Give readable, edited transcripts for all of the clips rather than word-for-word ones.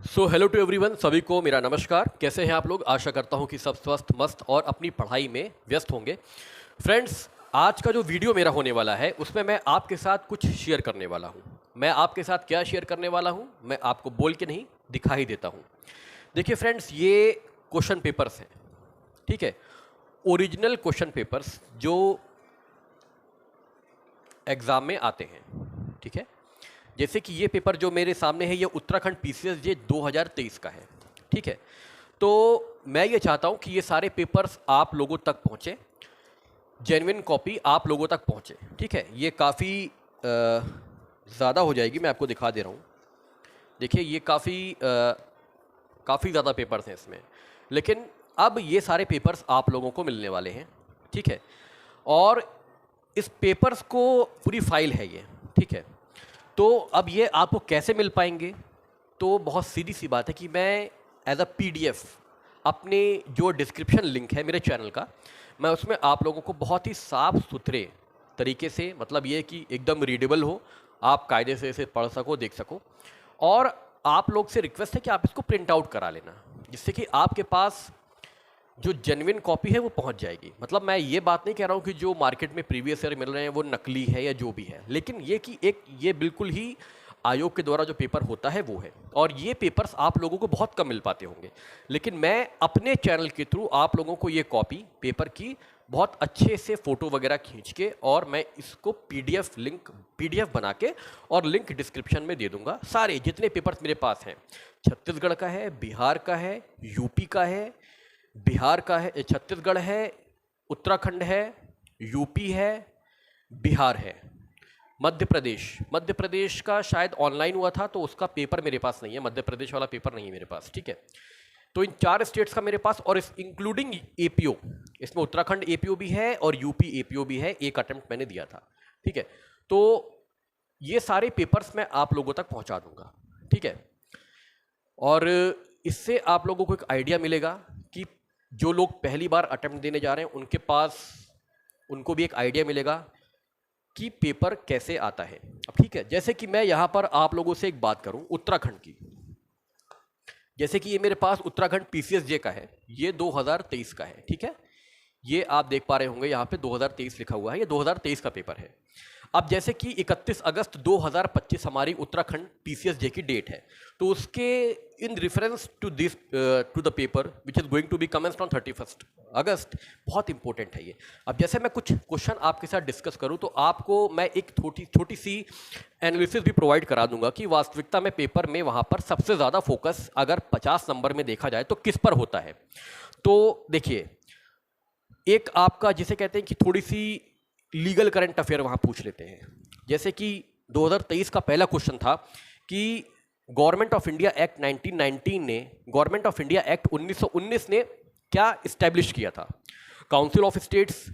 So hello to everyone, सभी को मेरा नमस्कार। कैसे हैं आप लोग? आशा करता हूं कि सब स्वस्थ मस्त और अपनी पढ़ाई में व्यस्त होंगे। फ्रेंड्स, आज का जो वीडियो मेरा होने वाला है उसमें मैं आपके साथ कुछ शेयर करने वाला हूं। मैं आपके साथ क्या शेयर करने वाला हूं मैं आपको बोल के नहीं, दिखा ही देता हूं। देखिए फ्रेंड्स, ये क्वेश्चन पेपर्स हैं, ठीक है। ओरिजिनल क्वेश्चन पेपर्स जो एग्ज़ाम में आते हैं, ठीक है। जैसे कि ये पेपर जो मेरे सामने है, ये उत्तराखंड पीसीएसजे 2023 का है, ठीक है। तो मैं ये चाहता हूँ कि ये सारे पेपर्स आप लोगों तक पहुँचे, जेन्युइन कॉपी आप लोगों तक पहुँचे, ठीक है। ये काफ़ी ज़्यादा हो जाएगी, मैं आपको दिखा दे रहा हूँ। देखिए ये काफ़ी ज़्यादा पेपर्स हैं इसमें, लेकिन अब ये सारे पेपर्स आप लोगों को मिलने वाले हैं, ठीक है। और इस पेपर्स को पूरी फाइल है ये, ठीक है। तो अब ये आपको कैसे मिल पाएंगे? तो बहुत सीधी सी बात है कि मैं एज अ पीडीएफ अपने जो डिस्क्रिप्शन लिंक है मेरे चैनल का, मैं उसमें आप लोगों को बहुत ही साफ सुथरे तरीके से, मतलब ये कि एकदम रीडेबल हो, आप कायदे से इसे पढ़ सको, देख सको। और आप लोग से रिक्वेस्ट है कि आप इसको प्रिंट आउट करा लेना, जिससे कि आपके पास जो जेन्युइन कॉपी है वो पहुंच जाएगी। मतलब मैं ये बात नहीं कह रहा हूँ कि जो मार्केट में प्रीवियस ईयर मिल रहे हैं वो नकली है या जो भी है, लेकिन ये कि एक ये बिल्कुल ही आयोग के द्वारा जो पेपर होता है वो है। और ये पेपर्स आप लोगों को बहुत कम मिल पाते होंगे, लेकिन मैं अपने चैनल के थ्रू आप लोगों को ये कॉपी पेपर की बहुत अच्छे से फ़ोटो वगैरह खींच के, और मैं इसको पीडीएफ बना के और लिंक डिस्क्रिप्शन में दे दूंगा। सारे जितने पेपर्स मेरे पास हैं, छत्तीसगढ़ का है, बिहार का है, यूपी का है, बिहार का है, छत्तीसगढ़ है, उत्तराखंड है, यूपी है, बिहार है, मध्य प्रदेश का शायद ऑनलाइन हुआ था तो उसका पेपर मेरे पास नहीं है, मध्य प्रदेश वाला पेपर नहीं है मेरे पास, ठीक है। तो इन 4 स्टेट्स का मेरे पास, और इस इंक्लूडिंग एपीओ, इसमें उत्तराखंड एपीओ भी है और यूपी एपीओ भी है, एक अटेम्प्ट मैंने दिया था, ठीक है। तो ये सारे पेपर्स मैं आप लोगों तक पहुंचा दूंगा, ठीक है। और इससे आप लोगों को एक आइडिया मिलेगा कि जो लोग पहली बार अटेम्प्ट देने जा रहे हैं उनको भी एक आइडिया मिलेगा कि पेपर कैसे आता है। अब ठीक है, जैसे कि मैं यहाँ पर आप लोगों से एक बात करूँ उत्तराखंड की। जैसे कि ये मेरे पास उत्तराखंड पीसीएसजे का है, ये 2023 का है, ठीक है। ये आप देख पा रहे होंगे यहाँ पे 2023 लिखा हुआ है, ये 2023 का पेपर है। अब जैसे कि 31 अगस्त 2025 हमारी उत्तराखंड पीसीएसजे की डेट है, तो उसके in reference to the paper which is going to be commenced on 31 अगस्त, बहुत इंपॉर्टेंट है ये। अब जैसे मैं कुछ क्वेश्चन आपके साथ डिस्कस करूं तो आपको मैं एक छोटी सी एनालिसिस भी प्रोवाइड करा दूंगा कि वास्तविकता में पेपर में वहां पर सबसे ज़्यादा फोकस अगर 50 नंबर में देखा जाए तो किस पर होता है। तो देखिए, एक आपका जिसे कहते हैं कि थोड़ी सी लीगल करंट अफेयर वहां पूछ लेते हैं। जैसे कि 2023 का पहला क्वेश्चन था कि गवर्नमेंट ऑफ इंडिया एक्ट 1919 ने, गवर्नमेंट ऑफ इंडिया एक्ट 1919 ने क्या इस्टेब्लिश किया था? Council of states,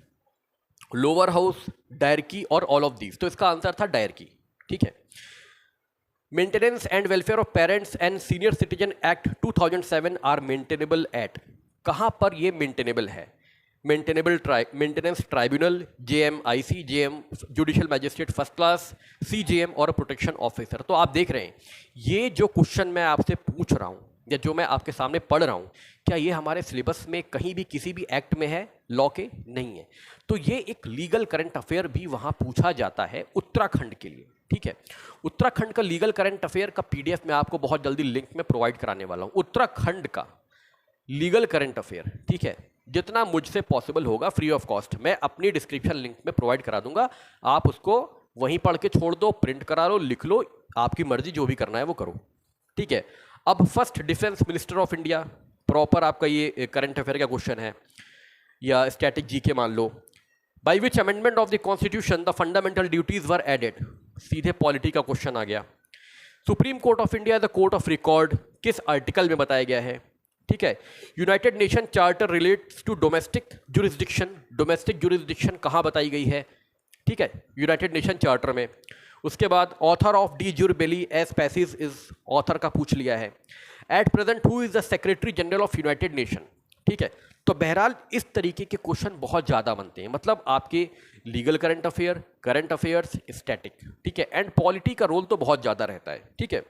lower house, diarchy और ऑल ऑफ दीज। तो इसका आंसर था डायरकी, ठीक है। Maintenance and welfare of parents and senior citizen act 2007 are maintainable at, कहां पर ये मेंटेनेबल है? Maintenance tribunal, JMIC, JM judicial magistrate first class, CJM और प्रोटेक्शन ऑफिसर। तो आप देख रहे हैं ये जो क्वेश्चन मैं आपसे पूछ रहा हूं या जो मैं आपके सामने पढ़ रहा हूं, क्या ये हमारे सिलेबस में कहीं भी किसी भी एक्ट में है? लॉ के नहीं है। तो ये एक लीगल करंट अफेयर भी वहां पूछा जाता है उत्तराखंड के लिए, ठीक है। उत्तराखंड का लीगल करंट अफेयर का पीडीएफ मैं आपको बहुत जल्दी लिंक में प्रोवाइड कराने वाला हूं। उत्तराखंड का लीगल करंट अफेयर, ठीक है, जितना मुझसे पॉसिबल होगा फ्री ऑफ कॉस्ट मैं अपनी डिस्क्रिप्शन लिंक में प्रोवाइड करा दूंगा। आप उसको वहीं पढ़ के छोड़ दो, प्रिंट करा लो, लिख लो, आपकी मर्जी, जो भी करना है वो करो, ठीक है। अब first defence minister of India, proper आपका ये करंट अफेयर का क्वेश्चन है या स्टैटिक जीके मान लो। By which amendment of the constitution the fundamental duties were added, सीधे पॉलिटी का क्वेश्चन आ गया। Supreme Court of India the court of record, किस आर्टिकल में बताया गया है, ठीक है। United Nation charter relates to domestic jurisdiction, domestic jurisdiction कहां बताई गई है, ठीक है, यूनाइटेड नेशन चार्टर में। उसके बाद author of de jure belli ac pacis is, author का पूछ लिया है। At present who is the secretary general of United Nation, ठीक है। तो बहरहाल इस तरीके के क्वेश्चन बहुत ज़्यादा बनते हैं, मतलब आपके legal current affair, current affairs, static, ठीक है, एंड पॉलिटी का रोल तो बहुत ज़्यादा रहता है, ठीक है।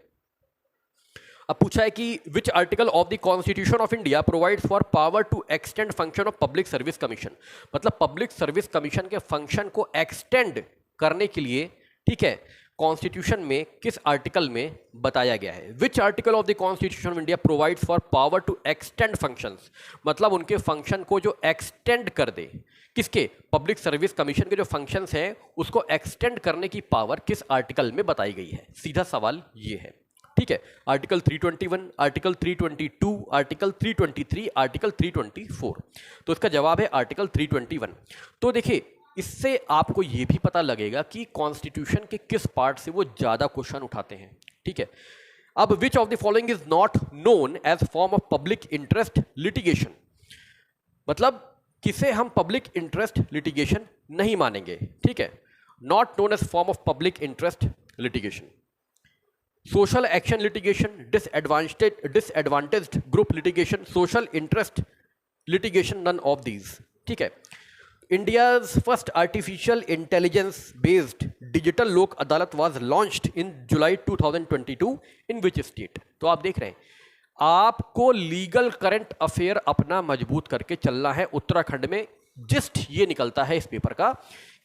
अब पूछा है कि which article of the constitution of India provides for power to extend function of public service commission, मतलब पब्लिक सर्विस कमीशन के फंक्शन को एक्सटेंड करने के लिए, ठीक है, कॉन्स्टिट्यूशन में किस आर्टिकल में बताया गया है। Which article of the constitution of India provides for power to extend functions, मतलब उनके फंक्शन को जो एक्सटेंड कर दे, किसके, पब्लिक सर्विस कमीशन के जो फंक्शंस हैं उसको एक्सटेंड करने की पावर किस आर्टिकल में बताई गई है। सीधा सवाल ये है, ठीक है। Article 321, article 322, article 323, article 324। तो इसका जवाब है आर्टिकल 321। तो देखिए, इससे आपको यह भी पता लगेगा कि कॉन्स्टिट्यूशन के किस पार्ट से वो ज्यादा क्वेश्चन उठाते हैं, ठीक है। अब which of the following is not known as form of public interest litigation, मतलब किसे हम पब्लिक इंटरेस्ट लिटिगेशन नहीं मानेंगे, ठीक है। Not known as form of public interest litigation, social action litigation, disadvantaged group litigation, social interest litigation, none of these, ठीक है। India's first artificial intelligence based digital Lok Adalat was launched in July 2022 in which state. तो आप देख रहे हैं, आपको legal current affair अपना मजबूत करके चलना है। उत्तराखंड में जिस्ट ये निकलता है इस पेपर का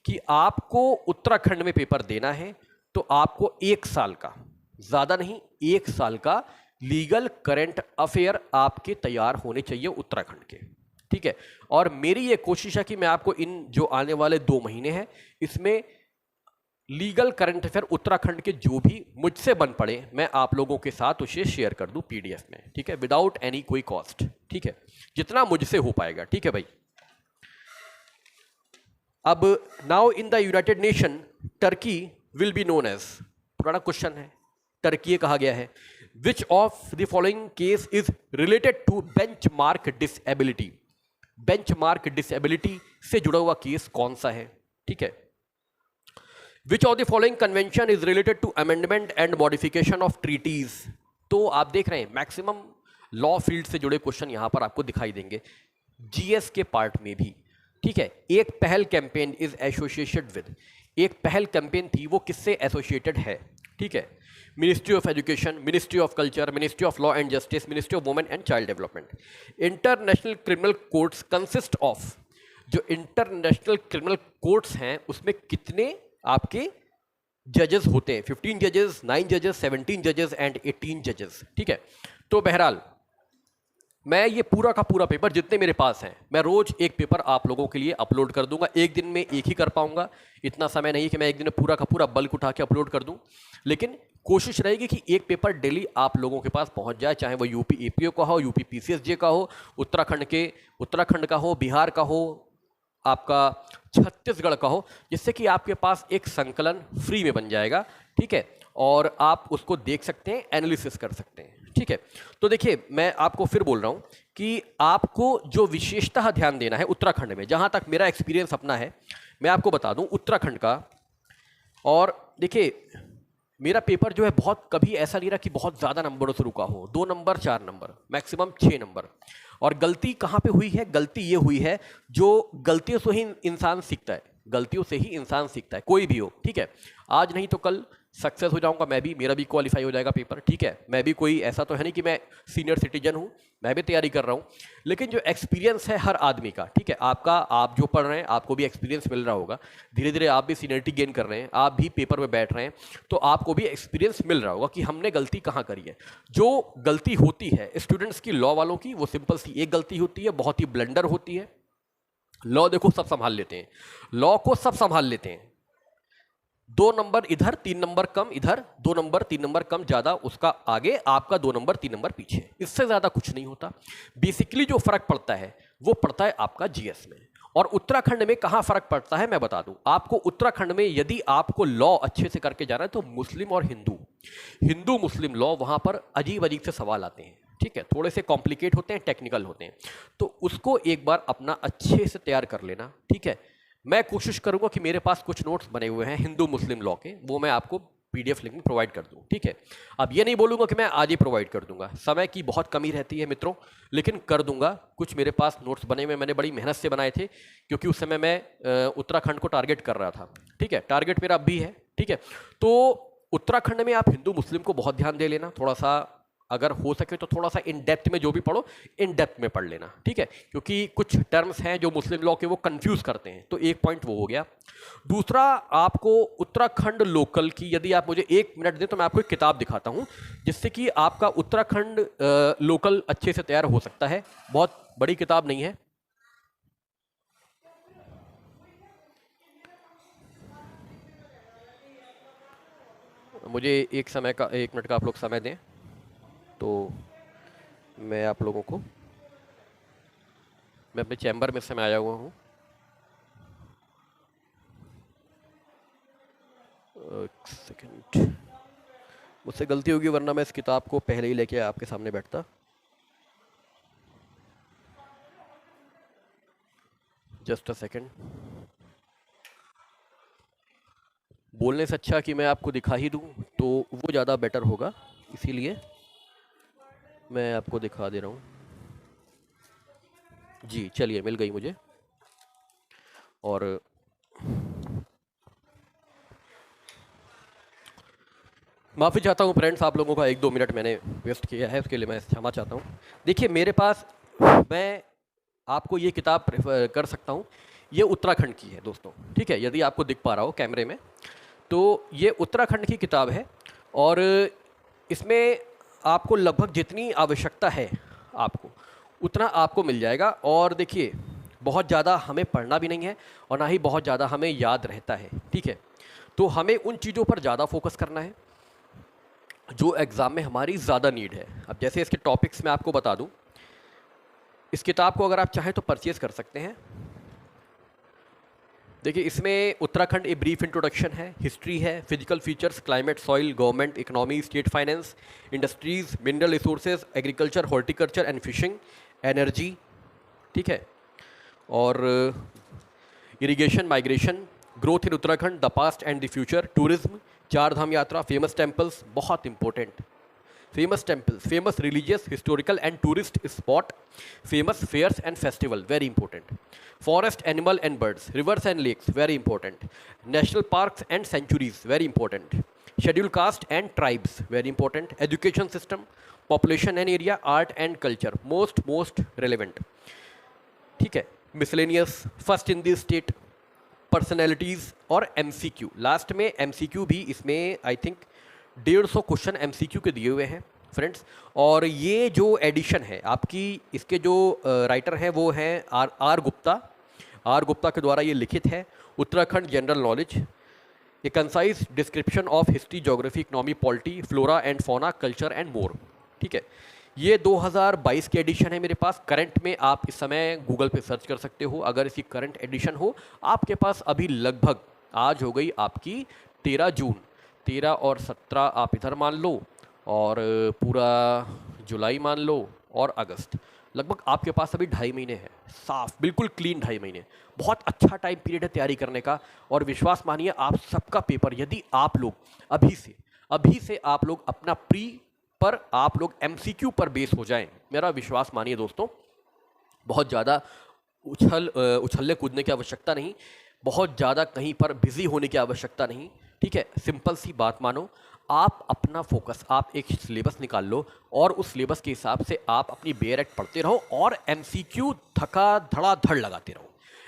कि आपको उत्तराखंड में पेपर देना है तो आपको 1 साल का, ज्यादा नहीं, 1 साल का लीगल करंट अफेयर आपके तैयार होने चाहिए उत्तराखंड के, ठीक है। और मेरी ये कोशिश है कि मैं आपको इन जो आने वाले 2 महीने हैं इसमें लीगल करंट अफेयर उत्तराखंड के जो भी मुझसे बन पड़े मैं आप लोगों के साथ उसे शेयर कर दूं पीडीएफ में, ठीक है, विदाउट एनी कोई कॉस्ट, ठीक है, जितना मुझसे हो पाएगा, ठीक है भाई। अब now in the United Nation Turkey will be known as, पुराना क्वेश्चन है, टर्की कहा गया है। Which of the following case is related to benchmark disability, benchmark disability से जुड़ा हुआ केस कौन सा है, ठीक है। Which of the following convention is related to amendment and modification of treaties. तो आप देख रहे हैं मैक्सिमम लॉ फील्ड से जुड़े क्वेश्चन यहां पर आपको दिखाई देंगे, जीएस के पार्ट में भी, ठीक है। एक पहल कैंपेन इज एसोसिएटेड विद, एक पहल कैंपेन थी वो किससे एसोसिएटेड है, ठीक है। Ministry of education, ministry of culture, ministry of law and justice, ministry of women and child development. International criminal courts consist of, जो इंटरनेशनल क्रिमिनल कोर्ट्स हैं उसमें कितने आपके जजेस होते हैं, 15 जजेस, 9 जजेस, 17 जजेस एंड 18 जजेस, ठीक है। तो बहरहाल मैं ये पूरा का पूरा पेपर जितने मेरे पास हैं मैं रोज एक पेपर आप लोगों के लिए अपलोड कर दूंगा। एक दिन में एक ही कर पाऊंगा, इतना समय नहीं कि मैं एक दिन में पूरा का पूरा बल्क उठा के अपलोड कर दूं, लेकिन कोशिश रहेगी कि एक पेपर डेली आप लोगों के पास पहुंच जाए, चाहे वो यूपी एपीओ का हो, यूपी पीसीएसजे का हो, उत्तराखंड का हो, बिहार का हो, आपका छत्तीसगढ़ का हो, जिससे कि आपके पास एक संकलन फ्री में बन जाएगा, ठीक है, और आप उसको देख सकते हैं, एनालिसिस कर सकते हैं, ठीक है। तो देखिए मैं आपको फिर बोल रहा हूं कि आपको जो विशेषतः ध्यान देना है उत्तराखंड में, जहां तक मेरा एक्सपीरियंस अपना है मैं आपको बता दूं उत्तराखंड का। और देखिए मेरा पेपर जो है बहुत कभी ऐसा नहीं रहा कि बहुत ज़्यादा नंबरों से रुका हो, 2 नंबर 4 नंबर मैक्सिमम 6 नंबर। और गलती कहाँ पे हुई है, गलती ये हुई है, जो गलतियों से ही इंसान सीखता है, गलतियों से ही इंसान सीखता है, कोई भी हो, ठीक है। आज नहीं तो कल सक्सेस हो जाऊंगा मैं भी, मेरा भी क्वालिफाई हो जाएगा पेपर, ठीक है। मैं भी कोई ऐसा तो है नहीं कि मैं सीनियर सिटीजन हूँ, मैं भी तैयारी कर रहा हूँ, लेकिन जो एक्सपीरियंस है हर आदमी का, ठीक है, आपका, आप जो पढ़ रहे हैं आपको भी एक्सपीरियंस मिल रहा होगा, धीरे धीरे आप भी सीनियरिटी गेन कर रहे हैं, आप भी पेपर में बैठ रहे हैं, तो आपको भी एक्सपीरियंस मिल रहा होगा कि हमने गलती कहाँ करी है। जो गलती होती है स्टूडेंट्स की, लॉ वालों की, वो सिंपल सी एक गलती होती है, बहुत ही ब्लंडर होती है। लॉ देखो सब संभाल लेते हैं, लॉ को सब संभाल लेते हैं, 2 नंबर इधर 3 नंबर कम इधर, 2 नंबर 3 नंबर कम ज्यादा उसका आगे, आपका 2 नंबर 3 नंबर पीछे, इससे ज्यादा कुछ नहीं होता। बेसिकली जो फर्क पड़ता है वो पड़ता है आपका जीएस में। और उत्तराखंड में कहां फर्क पड़ता है मैं बता दूं आपको। उत्तराखंड में यदि आपको लॉ अच्छे से करके जाना है तो मुस्लिम और हिंदू मुस्लिम लॉ वहां पर अजीब अजीब से सवाल आते हैं, ठीक है, थोड़े से कॉम्प्लिकेट होते हैं, टेक्निकल होते हैं, तो उसको एक बार अपना अच्छे से तैयार कर लेना, ठीक है। मैं कोशिश करूंगा कि मेरे पास कुछ नोट्स बने हुए हैं हिंदू मुस्लिम लॉ के, वो मैं आपको पीडीएफ लिंक में प्रोवाइड कर दूं, ठीक है। अब ये नहीं बोलूंगा कि मैं आज ही प्रोवाइड कर दूंगा, समय की बहुत कमी रहती है मित्रों, लेकिन कर दूंगा। कुछ मेरे पास नोट्स बने हुए मैंने बड़ी मेहनत से बनाए थे, क्योंकि उस समय मैं उत्तराखंड को टारगेट कर रहा था, ठीक है, टारगेट मेरा अब भी है, ठीक है। तो उत्तराखंड में आप हिंदू मुस्लिम को बहुत ध्यान दे लेना, थोड़ा सा अगर हो सके तो थोड़ा सा इन डेप्थ में जो भी पढ़ो इन डेप्थ में पढ़ लेना, ठीक है, क्योंकि कुछ टर्म्स हैं जो मुस्लिम लॉ के वो कंफ्यूज करते हैं। तो एक पॉइंट वो हो गया। दूसरा, आपको उत्तराखंड लोकल की, यदि आप मुझे 1 मिनट दें तो मैं आपको एक किताब दिखाता हूं जिससे कि आपका उत्तराखंड लोकल अच्छे से तैयार हो सकता है। बहुत बड़ी किताब नहीं है। मुझे 1 मिनट का आप लोग समय दें तो मैं आप लोगों को, मैं अपने चैम्बर में से आया हुआ हूँ। एक सेकंड, मुझसे गलती होगी वरना मैं इस किताब को पहले ही लेके आपके सामने बैठता। Just a second. बोलने से अच्छा कि मैं आपको दिखा ही दूं तो वो ज़्यादा बेटर होगा, इसीलिए मैं आपको दिखा दे रहा हूँ। जी चलिए, मिल गई मुझे। और माफ़ी चाहता हूँ फ्रेंड्स, आप लोगों का 1-2 मिनट मैंने वेस्ट किया है, उसके लिए मैं क्षमा चाहता हूँ। देखिए मेरे पास, मैं आपको ये किताब प्रेफर कर सकता हूँ, ये उत्तराखंड की है दोस्तों, ठीक है, यदि आपको दिख पा रहा हो कैमरे में, तो ये उत्तराखंड की किताब है और इसमें आपको लगभग जितनी आवश्यकता है आपको उतना आपको मिल जाएगा। और देखिए बहुत ज़्यादा हमें पढ़ना भी नहीं है और ना ही बहुत ज़्यादा हमें याद रहता है, ठीक है, तो हमें उन चीज़ों पर ज़्यादा फोकस करना है जो एग्ज़ाम में हमारी ज़्यादा नीड है। अब जैसे इसके टॉपिक्स मैं आपको बता दूं, इस किताब को अगर आप चाहें तो परचेज़ कर सकते हैं। देखिए इसमें उत्तराखंड ए ब्रीफ इंट्रोडक्शन है, हिस्ट्री है, physical features, climate, soil, government, economy, state finance, industries, mineral resources, agriculture, horticulture and fishing, energy, ठीक है, और irrigation, migration, growth in Uttarakhand, the past and the future, tourism, Char Dham Yatra, famous temples, बहुत important, famous temples, famous religious, historical and tourist spot, famous fairs and festival, very important, forest, animal and birds, rivers and lakes, very important, national parks and sanctuaries, very important, schedule caste and tribes, very important, education system, population and area, art and culture, most relevant, ठीक है, miscellaneous, first in the state, personalities और MCQ, last में MCQ भी इसमें I think 150 question MCQ के दिए हुए हैं फ्रेंड्स। और ये जो एडिशन है आपकी, इसके जो राइटर हैं वो हैं आर गुप्ता के द्वारा ये लिखित है। Uttarakhand general knowledge, A concise description of history, geography, economy, polity, flora and fauna, culture and more, ठीक है, ये 2022 की एडिशन है मेरे पास। करंट में आप इस समय गूगल पे सर्च कर सकते हो, अगर इसकी करंट एडिशन हो आपके पास अभी लगभग, आज हो गई आपकी 13 जून, 13 और 17 आप इधर मान लो और पूरा जुलाई मान लो और अगस्त, लगभग आपके पास अभी 2.5 महीने हैं, साफ बिल्कुल क्लीन 2.5 महीने, बहुत अच्छा टाइम पीरियड है तैयारी करने का। और विश्वास मानिए आप सबका पेपर, यदि आप लोग अभी से आप लोग अपना प्री पर आप लोग एमसीक्यू पर बेस हो जाएं, मेरा विश्वास मानिए दोस्तों, बहुत ज़्यादा उछलने कूदने की आवश्यकता नहीं, बहुत ज़्यादा कहीं पर बिजी होने की आवश्यकता नहीं, ठीक है, सिंपल सी बात मानो, आप अपना फोकस, आप एक सिलेबस निकाल लो और उस सिलेबस के हिसाब से आप अपनी बेरेट पढ़ते रहो और एमसीक्यू धड़ाधड़ लगाते रहो।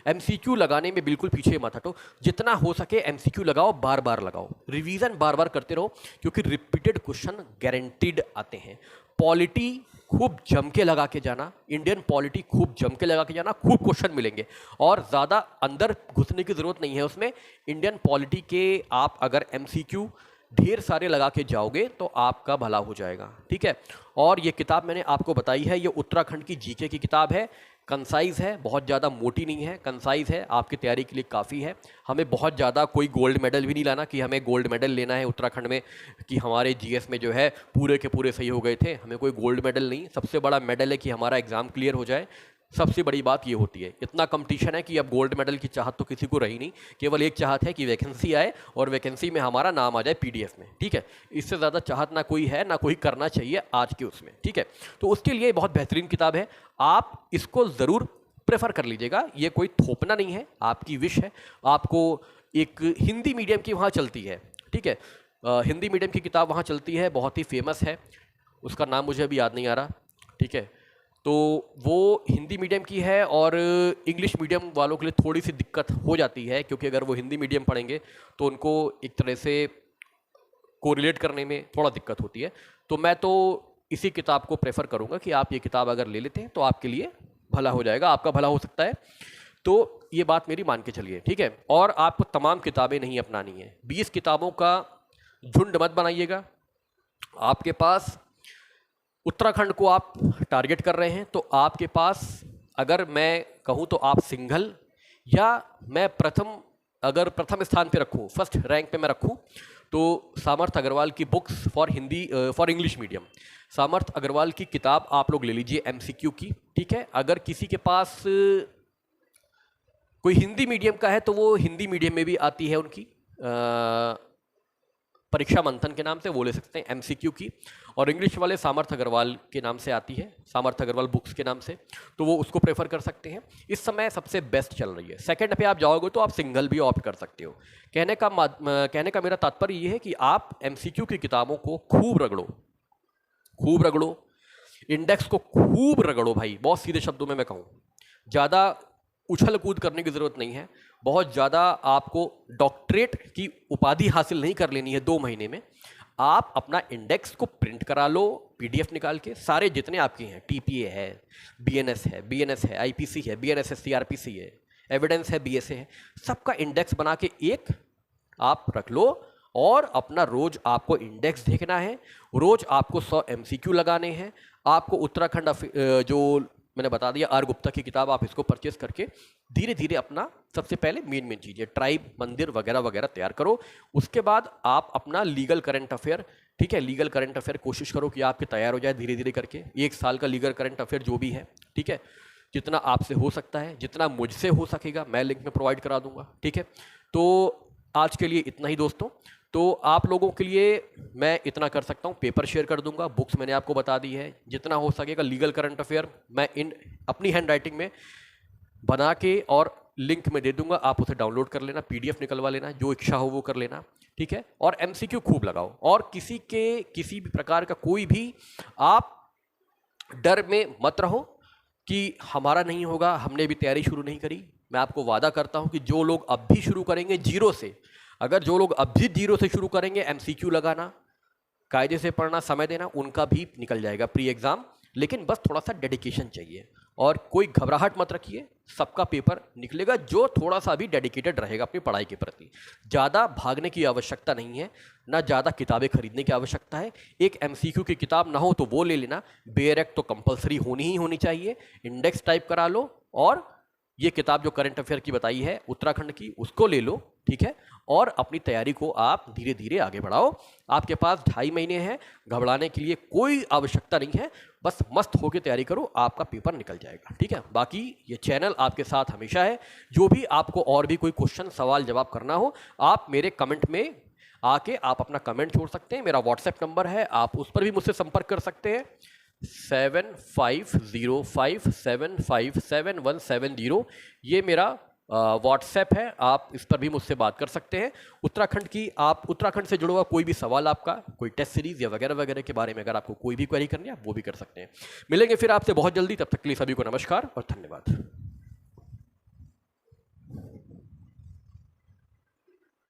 एमसीक्यू लगाने में बिल्कुल पीछे मत हटो, जितना हो सके एमसीक्यू लगाओ, बार बार लगाओ, रिवीजन बार बार करते रहो, क्योंकि रिपीटेड क्वेश्चन गारंटीड आते हैं। पॉलिटी खूब जम के लगा के जाना, इंडियन पॉलिटी खूब जम के लगा के जाना, खूब क्वेश्चन मिलेंगे और ज़्यादा अंदर घुसने की ज़रूरत नहीं है उसमें। इंडियन पॉलिटी के आप अगर एमसीक्यू ढेर सारे लगा के जाओगे तो आपका भला हो जाएगा, ठीक है। और ये किताब मैंने आपको बताई है, ये उत्तराखंड की जीके की किताब है, कंसाइज है, बहुत ज़्यादा मोटी नहीं है, कंसाइज है, आपकी तैयारी के लिए काफ़ी है। हमें बहुत ज़्यादा कोई गोल्ड मेडल भी नहीं लाना कि हमें गोल्ड मेडल लेना है उत्तराखंड में, कि हमारे जीएस में जो है पूरे के पूरे सही हो गए थे, हमें कोई गोल्ड मेडल नहीं, सबसे बड़ा मेडल है कि हमारा एग्ज़ाम क्लियर हो जाए, सबसे बड़ी बात ये होती है। इतना कंपटीशन है कि अब गोल्ड मेडल की चाहत तो किसी को रही नहीं, केवल एक चाहत है कि वैकेंसी आए और वैकेंसी में हमारा नाम आ जाए पीडीएफ में, ठीक है, इससे ज़्यादा चाहत ना कोई है ना कोई करना चाहिए आज के उसमें, ठीक है। तो उसके लिए बहुत बेहतरीन किताब है, आप इसको ज़रूर प्रेफर कर लीजिएगा, ये कोई थोपना नहीं है, आपकी विश है। आपको एक हिंदी मीडियम की वहाँ चलती है, ठीक है, हिंदी मीडियम की किताब वहाँ चलती है, बहुत ही फेमस है, उसका नाम मुझे अभी याद नहीं आ रहा, ठीक है। तो वो हिंदी मीडियम की है और इंग्लिश मीडियम वालों के लिए थोड़ी सी दिक्कत हो जाती है, क्योंकि अगर वो हिंदी मीडियम पढ़ेंगे तो उनको एक तरह से कोरिलेट करने में थोड़ा दिक्कत होती है। तो मैं तो इसी किताब को प्रेफर करूंगा कि आप ये किताब अगर ले लेते हैं तो आपके लिए भला हो जाएगा, आपका भला हो सकता है। तो ये बात मेरी मान के चलिए, ठीक है। और आपको तमाम किताबें नहीं अपनानी है, 20 किताबों का झुंड मत बनाइएगा। आपके पास उत्तराखंड को आप टारगेट कर रहे हैं तो आपके पास, अगर मैं कहूँ तो आप सिंघल, या मैं अगर प्रथम स्थान पे रखूँ, फर्स्ट रैंक पे मैं रखूँ, तो सामर्थ अग्रवाल की बुक्स फॉर इंग्लिश मीडियम, सामर्थ अग्रवाल की किताब आप लोग ले लीजिए MCQ की, ठीक है। अगर किसी के पास कोई हिंदी मीडियम का है तो वो हिंदी मीडियम में भी आती है उनकी परीक्षा मंथन के नाम से, वो ले सकते हैं MCQ की। और इंग्लिश वाले सामर्थ अग्रवाल के नाम से आती है, सामर्थ अग्रवाल बुक्स के नाम से, तो वो उसको प्रेफर कर सकते हैं। इस समय सबसे बेस्ट चल रही है। सेकंड पे आप जाओगे तो आप सिंगल भी ऑप्ट कर सकते हो। कहने का मेरा तात्पर्य ये है कि आप MCQ की किताबों को खूब रगड़ो, इंडेक्स को खूब रगड़ो भाई, बहुत सीधे शब्दों में मैं कहूँ। ज़्यादा उछल कूद करने की ज़रूरत नहीं है, बहुत ज़्यादा आपको डॉक्टरेट की उपाधि हासिल नहीं कर लेनी है 2 महीने में। आप अपना इंडेक्स को प्रिंट करा लो, PDF निकाल के, सारे जितने आपके हैं, TPA है, BNS है, IPC है, BNSS CRPC है, एविडेंस है, BSA है, सबका इंडेक्स बना के एक आप रख लो। और अपना रोज आपको इंडेक्स देखना है, रोज आपको 100 MCQ लगाने हैं। आपको उत्तराखंड जो मैंने बता दिया आर गुप्ता की किताब, आप इसको परचेस करके धीरे धीरे अपना सबसे पहले मेन चीज़ें ट्राइब, मंदिर वगैरह वगैरह तैयार करो। उसके बाद आप अपना लीगल करंट अफेयर, ठीक है, लीगल करंट अफेयर कोशिश करो कि आपके तैयार हो जाए धीरे धीरे करके। 1 साल का लीगल करंट अफेयर जो भी है, ठीक है, जितना आपसे हो सकता है, जितना मुझसे हो सकेगा, मैं लिंक में प्रोवाइड करा दूंगा, ठीक है। तो आज के लिए इतना ही दोस्तों। तो आप लोगों के लिए मैं इतना कर सकता हूँ, पेपर शेयर कर दूंगा, बुक्स मैंने आपको बता दी है, जितना हो सकेगा लीगल करंट अफेयर मैं अपनी हैंड राइटिंग में बना के और लिंक में दे दूंगा, आप उसे डाउनलोड कर लेना, PDF निकलवा लेना, जो इच्छा हो वो कर लेना, ठीक है। और MCQ खूब लगाओ, और किसी भी प्रकार का कोई भी आप डर में मत रहो कि हमारा नहीं होगा, हमने भी तैयारी शुरू नहीं करी। मैं आपको वादा करता हूं कि जो लोग अब भी शुरू करेंगे जीरो से, अगर जो लोग अब भी जीरो से शुरू करेंगे MCQ लगाना, कायदे से पढ़ना, समय देना, उनका भी निकल जाएगा प्री एग्जाम। लेकिन बस थोड़ा सा डेडिकेशन चाहिए, और कोई घबराहट मत रखिए, सबका पेपर निकलेगा जो थोड़ा सा भी डेडिकेटेड रहेगा अपनी पढ़ाई के प्रति। ज़्यादा भागने की आवश्यकता नहीं है, ना ज़्यादा किताबें खरीदने की आवश्यकता है। एक MCQ की किताब ना हो तो वो ले लेना, बेयरक तो कंपलसरी ही होनी चाहिए। इंडेक्स टाइप करा लो, और ये किताब जो करंट अफेयर की बताई है उत्तराखंड की, उसको ले लो, ठीक है। और अपनी तैयारी को आप धीरे धीरे आगे बढ़ाओ। आपके पास 2.5 महीने हैं, घबराने के लिए कोई आवश्यकता नहीं है, बस मस्त होकर तैयारी करो, आपका पेपर निकल जाएगा, ठीक है। बाकी ये चैनल आपके साथ हमेशा है। जो भी आपको और भी कोई क्वेश्चन, सवाल, जवाब करना हो, आप मेरे कमेंट में आके आप अपना कमेंट छोड़ सकते हैं। मेरा WhatsApp नंबर है, आप उस पर भी मुझसे संपर्क कर सकते हैं, 7505757170। ये मेरा WhatsApp है, आप इस पर भी मुझसे बात कर सकते हैं। उत्तराखंड से जुड़ा हुआ कोई भी सवाल, आपका कोई टेस्ट सीरीज या वगैरह वगैरह के बारे में अगर आपको कोई भी क्वेरी करनी है, आप वो भी कर सकते हैं। मिलेंगे फिर आपसे बहुत जल्दी, तब तक के लिए सभी को नमस्कार और धन्यवाद।